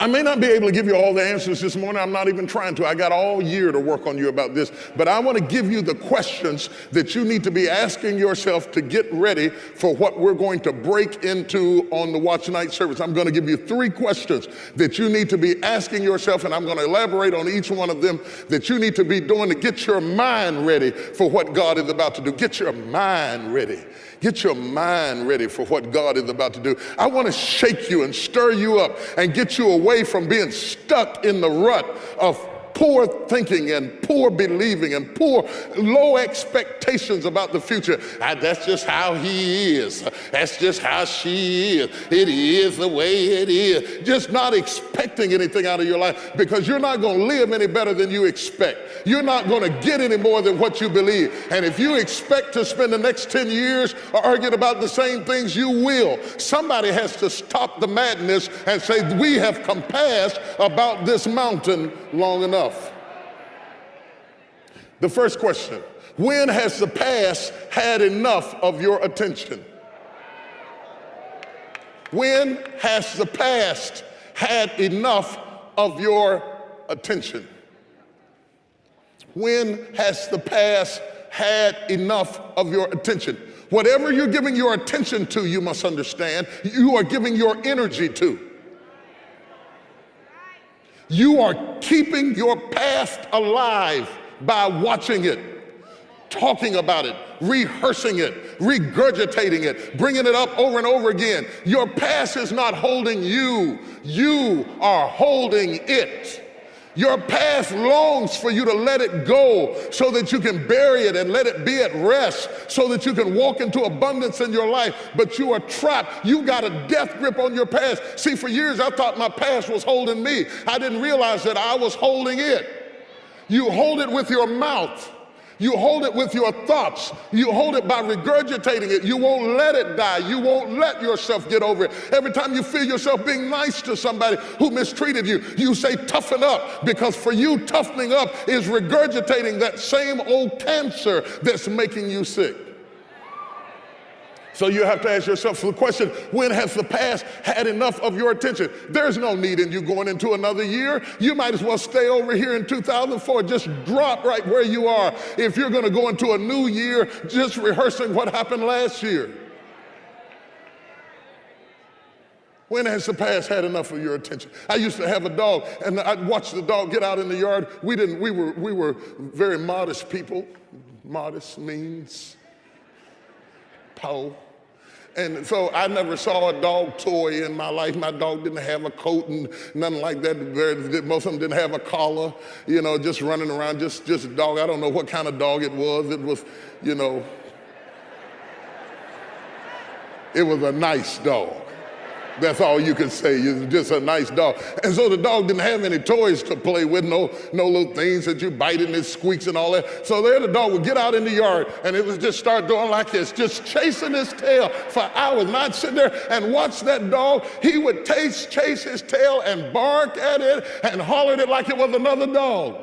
I may not be able to give you all the answers this morning. I'm not even trying to. I got all year to work on you about this. But I want to give you the questions that you need to be asking yourself to get ready for what we're going to break into on the Watch Night service. I'm going to give you 3 questions that you need to be asking yourself, and I'm going to elaborate on each one of them that you need to be doing to get your mind ready for what God is about to do. Get your mind ready. Get your mind ready for what God is about to do. I want to shake you and stir you up and get you away from being stuck in the rut of poor thinking and poor believing and poor low expectations about the future. That's just how he is. That's just how she is. It is the way it is. Just not expecting anything out of your life, because you're not going to live any better than you expect. You're not going to get any more than what you believe. And if you expect to spend the next 10 years arguing about the same things, you will. Somebody has to stop the madness and say, we have compassed about this mountain long enough. The first question: when has the past had enough of your attention? When has the past had enough of your attention? When has the past had enough of your attention? Whatever you're giving your attention to, you must understand, you are giving your energy to. You are keeping your past alive by watching it, talking about it, rehearsing it, regurgitating it, bringing it up over and over again. Your past is not holding you. You are holding it. Your past longs for you to let it go so that you can bury it and let it be at rest so that you can walk into abundance in your life, but you are trapped. You got a death grip on your past. See, for years I thought my past was holding me. I didn't realize that I was holding it. You hold it with your mouth. You hold it with your thoughts. You hold it by regurgitating it. You won't let it die. You won't let yourself get over it. Every time you feel yourself being nice to somebody who mistreated you, you say, toughen up, because for you, toughening up is regurgitating that same old cancer that's making you sick. So you have to ask yourself the question, when has the past had enough of your attention? There's no need in you going into another year. You might as well stay over here in 2004. Just drop right where you are if you're going to go into a new year just rehearsing what happened last year. When has the past had enough of your attention? I used to have a dog, and I'd watch the dog get out in the yard. We were very modest people. Modest means po. And so I never saw a dog toy in my life. My dog didn't have a coat and nothing like that. Most of them didn't have a collar, you know, just running around, just a dog. I don't know what kind of dog it was. It was, you know, it was a nice dog. That's all you can say. It's just a nice dog. And so the dog didn't have any toys to play with, no little things that you bite and it squeaks and all that. So there the dog would get out in the yard and it would just start doing like this, just chasing his tail for hours. And I'd sit there and watch that dog. He would chase his tail and bark at it and holler at it like it was another dog.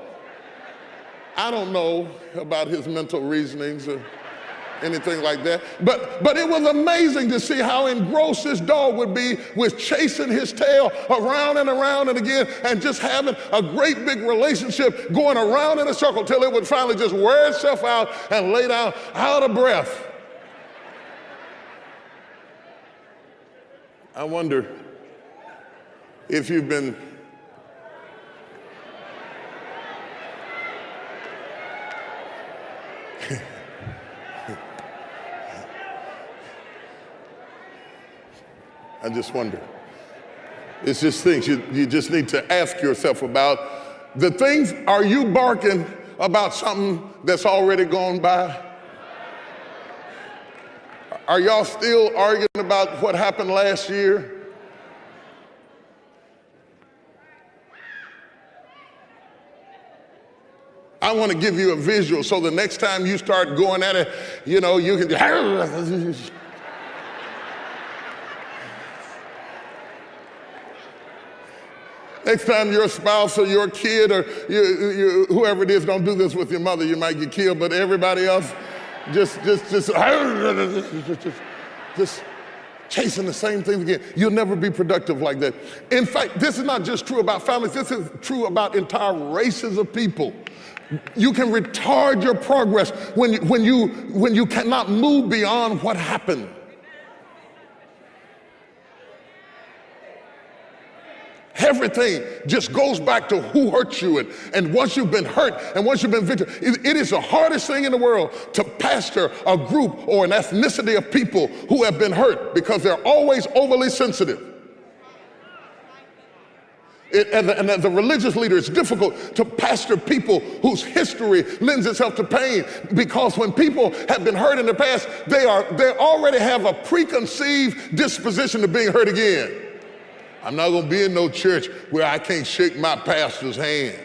I don't know about his mental reasonings or anything like that. But it was amazing to see how engrossed this dog would be with chasing his tail around and around and again, and just having a great big relationship going around in a circle till it would finally just wear itself out and lay down out of breath. I wonder if you've been I just wonder. It's just things you just need to ask yourself about. The things, are you barking about something that's already gone by? Are y'all still arguing about what happened last year? I want to give you a visual so the next time you start going at it, you know, you can next time your spouse or your kid or whoever it is, don't do this with your mother, you might get killed, but everybody else, just chasing the same things again. You'll never be productive like that. In fact, this is not just true about families, this is true about entire races of people. You can retard your progress when you cannot move beyond what happened. Everything just goes back to who hurt you. And once you've been hurt and once you've been victim, it is the hardest thing in the world to pastor a group or an ethnicity of people who have been hurt because they're always overly sensitive. And as a religious leader, it's difficult to pastor people whose history lends itself to pain, because when people have been hurt in the past, they already have a preconceived disposition to being hurt again. I'm not going to be in no church where I can't shake my pastor's hand.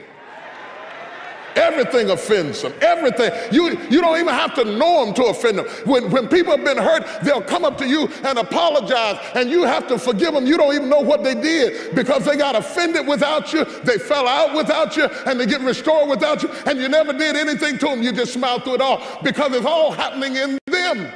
Everything offends them. Everything. You don't even have to know them to offend them. When people have been hurt, they'll come up to you and apologize, and you have to forgive them. You don't even know what they did because they got offended without you, they fell out without you, and they get restored without you, and you never did anything to them. You just smiled through it all because it's all happening in them.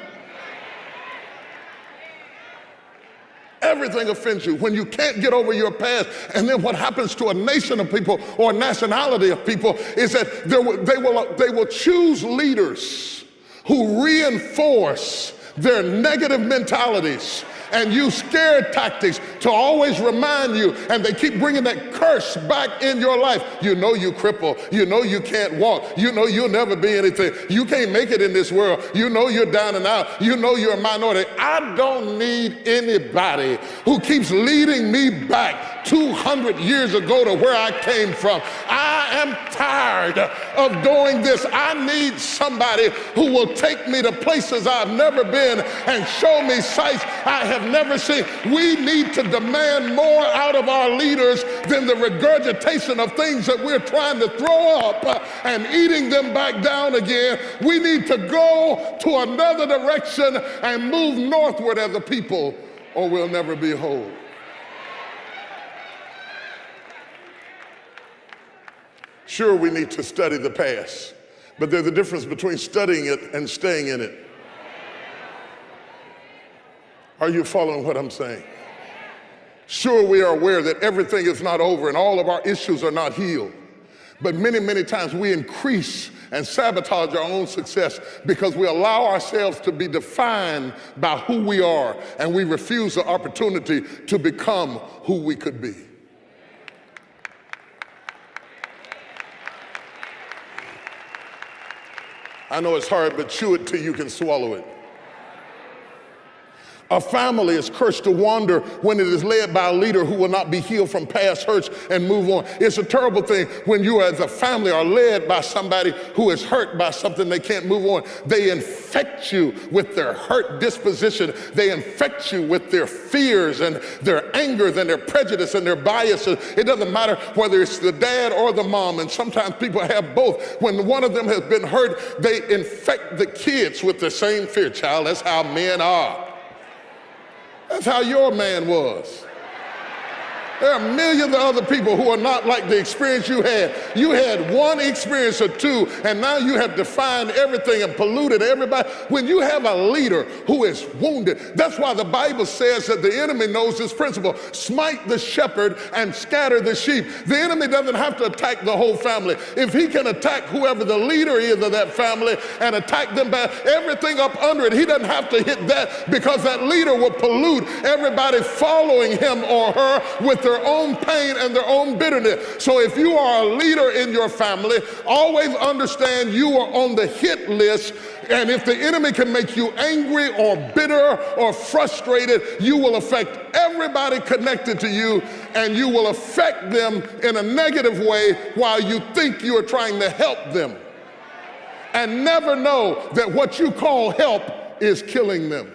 Everything offends you when you can't get over your past. And then what happens to a nation of people or a nationality of people is that they will choose leaders who reinforce their negative mentalities and use scare tactics to always remind you, and they keep bringing that curse back in your life. You know you cripple, you know you can't walk, you know you'll never be anything, you can't make it in this world, you know you're down and out, you know you're a minority. I don't need anybody who keeps leading me back 200 years ago to where I came from. I am tired of doing this. I need somebody who will take me to places I've never been and show me sights I have never seen. We need to demand more out of our leaders than the regurgitation of things that we're trying to throw up and eating them back down again. We need to go to another direction and move northward as a people, or we'll never be whole. Sure, we need to study the past, but there's a difference between studying it and staying in it. Are you following what I'm saying? Sure, we are aware that everything is not over and all of our issues are not healed. But many, many times we increase and sabotage our own success because we allow ourselves to be defined by who we are, and we refuse the opportunity to become who we could be. I know it's hard, but chew it till you can swallow it. A family is cursed to wander when it is led by a leader who will not be healed from past hurts and move on. It's a terrible thing when you as a family are led by somebody who is hurt by something they can't move on. They infect you with their hurt disposition. They infect you with their fears and their angers and their prejudice and their biases. It doesn't matter whether it's the dad or the mom, and sometimes people have both. When one of them has been hurt, they infect the kids with the same fear. Child, that's how men are. That's how your man was. There are millions of other people who are not like the experience you had. You had one experience or two, and now you have defined everything and polluted everybody. When you have a leader who is wounded, that's why the Bible says that the enemy knows this principle: smite the shepherd and scatter the sheep. The enemy doesn't have to attack the whole family. If he can attack whoever the leader is of that family and attack them by everything up under it, he doesn't have to hit that, because that leader will pollute everybody following him or her with their own pain and their own bitterness. So if you are a leader in your family, always understand you are on the hit list, and if the enemy can make you angry or bitter or frustrated, you will affect everybody connected to you, and you will affect them in a negative way while you think you are trying to help them, and never know that what you call help is killing them.